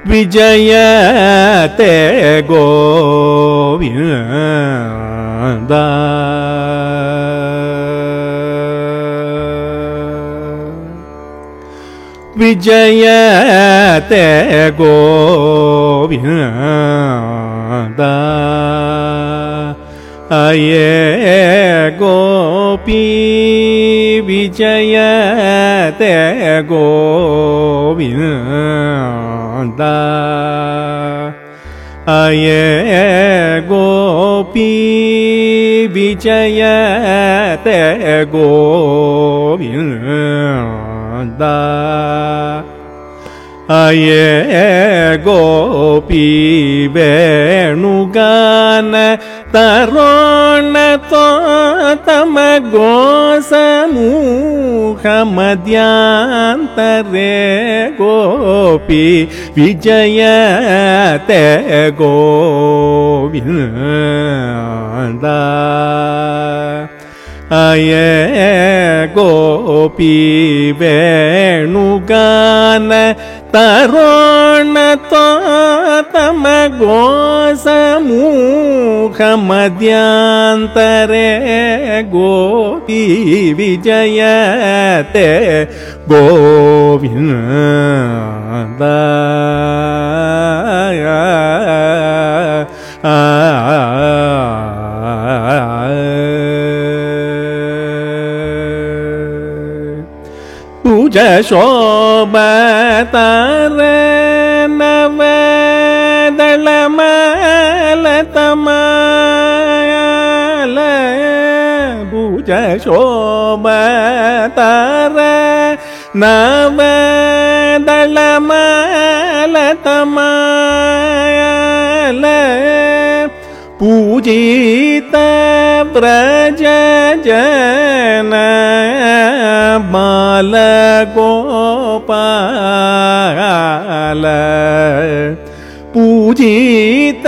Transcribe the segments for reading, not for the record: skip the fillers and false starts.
ವಿಜಯತೆ ಗೋವಿಂದ ವಿಜಯತೆ ಗೋವಿಂದ ಅಯೇ ಗೋಪಿ ವಿಜಯತೆ ಗೋವಿಂದ ಅಯೇ ಗೋಪಿ ವಿಜಯತೆ ಗೋವಿಂದ ಅಯೇ ಗೋಪಿ ವೇಣುಗಾನ ತರೋಣ ತೋತಮ ಗೋಸಮೂಹ ಮಧ್ಯಾಂತರೇ ಗೋಪಿ ವಿಜಯತೆ ಗೋವಿಂದ ಅಯೇ ಗೋಪಿ ವೇಣುಗಾನ ತರೋಣ ತೋತಮ ಗೋಸಮೂಹ ಮಧ್ಯಾಂತರೇ ಗೋಪಿ ವಿಜಯತೆ ಗೋವಿಂದ ಪೂಜ ಶೋಭತರ ನವದಳ ಮಾಲತಮಾಲ ಪೂಜ ಶೋಭತರ ನವದಳ ಮಾಲತಮಾಲ ಪೂಜಿತ ವ್ರಜ ಜನ ಬಾಲ ಗೋಪಾಲ ಪೂಜಿತ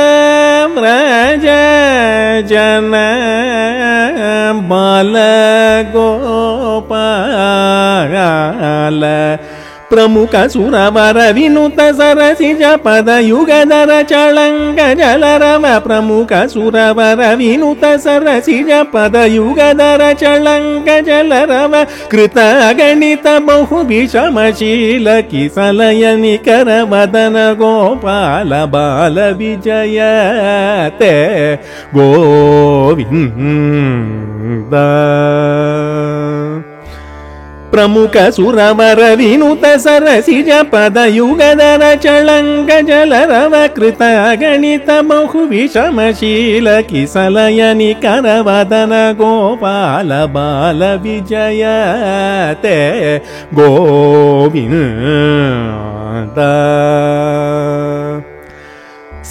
ವ್ರಜ ಜನ ಬಾಲ ಗೋಪಾಲ ಪ್ರಮುಖ ಸುರವರ ವಿನುತ ಸರಸಿಜ ಪದ ಯುಗದರ ಚಳಂಗ ಜಲರವ ಪ್ರಮುಖ ಸುರವರ ವಿನುತ ಸರಸಿಜ ಪದ ಯುಗದರ ಚಳಂಗ ಜಲರವ ಕೃತ ಗಣಿತ ಬಹು ವಿಷಮಶೀಲ ಕಿಸಲಯ ನಿಕರ ವದನ ಗೋಪಾಲ ಬಾಲ ವಿಜಯತೆ ಗೋವಿಂದ ಪ್ರಮುಖ ಸುರವರ ವಿನುತ ಸರಸಿಜ ಪದ ಯುಗದರ ಚಳಂಗ ಜಲರವ ಕೃತ ಗಣಿತ ಬಹು ವಿಷಮಶೀಲ ಕಿಸಲಯ ನಿಕರ ವದನ ಗೋಪಾಲ ಬಾಲ ವಿಜಯತೆ ಗೋವಿಂದ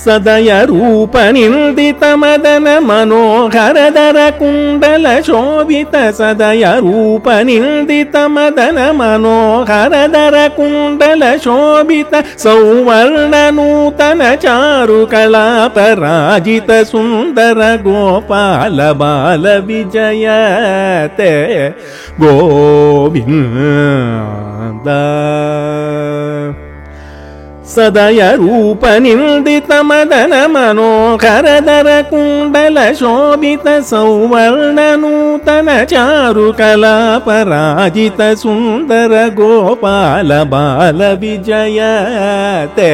ಸದಯ ರೂಪ ನಿಂದಿತ ಮದನ ಮನೋಹರದರ ಕುಂಡಲ ಶೋಭಿತ ಸದಯ ರೂಪ ನಿಂದಿತ ಮದನ ಮನೋಹರದರ ಕುಂಡಲ ಶೋಭಿತ ಸೌವರ್ಣ ನೂತನ ಚಾರು ಕಲಾಪರಾಜಿತ ಸುಂದರ ಗೋಪಾಲ ಬಾಲ ವಿಜಯತೆ ಗೋವಿಂದ ಸದಯ ರೂಪ ನಿಂದಿತ ಮದನ ಮನೋಹರದರ ಕುಂಡಲ ಶೋಭಿತ ಸೌವರ್ಣ ನೂತನ ಚಾರು ಕಲಾಪರಾಜಿತ ಸುಂದರ ಗೋಪಾಲ ಬಾಲ ವಿಜಯತೆ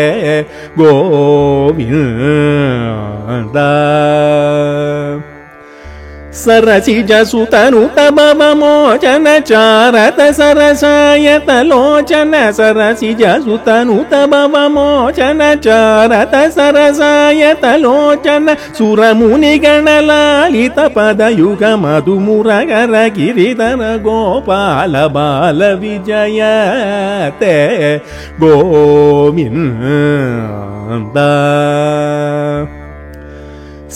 ಗೋವಿಂದ ಸರಸಿಜ ಸುತನುತ ಭವ ಮೋಚನ ಚಾರತ ಸರಸಾಯತ ಲೋಚನ ಸರಸಿಜ ಸುತನುತ ಭವ ಮೋಚನ ಚಾರತ ಸರಸಾಯತ ಲೋಚನ ಸುರ ಮುನಿಗಣ ಲಾಲಿತ ಪದ ಯುಗ ಮಧು ಮುರಗರ ಗಿರಿಧರ ಗೋಪಾಲ ಬಾಲ ವಿಜಯತೆ ಗೋವಿಂದ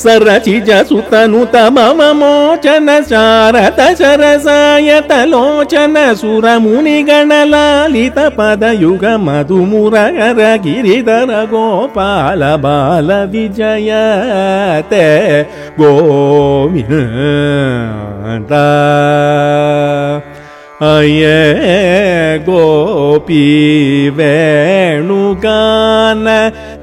ಸರಸಿಜ ಸುತನುತ ಭವ ಮೋಚನ ಶಾರತ ಸರಸಾಯತ ಲೋಚನ ಸುರ ಮುನಿಗಣ ಲಾಲಿತ ಪದ ಯುಗ ಮಧು ಮುರಗರ ಗಿರಿಧರ ಗೋಪಾಲ ಬಾಲ ವಿಜಯತೆ ಗೋವಿಂದ ಅಯ ಗೋಪಿ ವೇಣುಗಾನ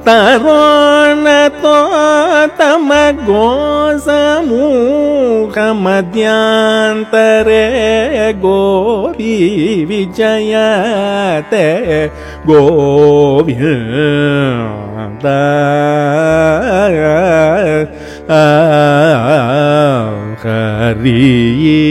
ತರೋಣ ತೋತಮ ಗೋಸಮೂಹ ಮಧ್ಯಾಂತರೆ ಗೋಪಿ ವಿಜಯತೆ ಗೋವಿಂದ ಹರಿಯೇ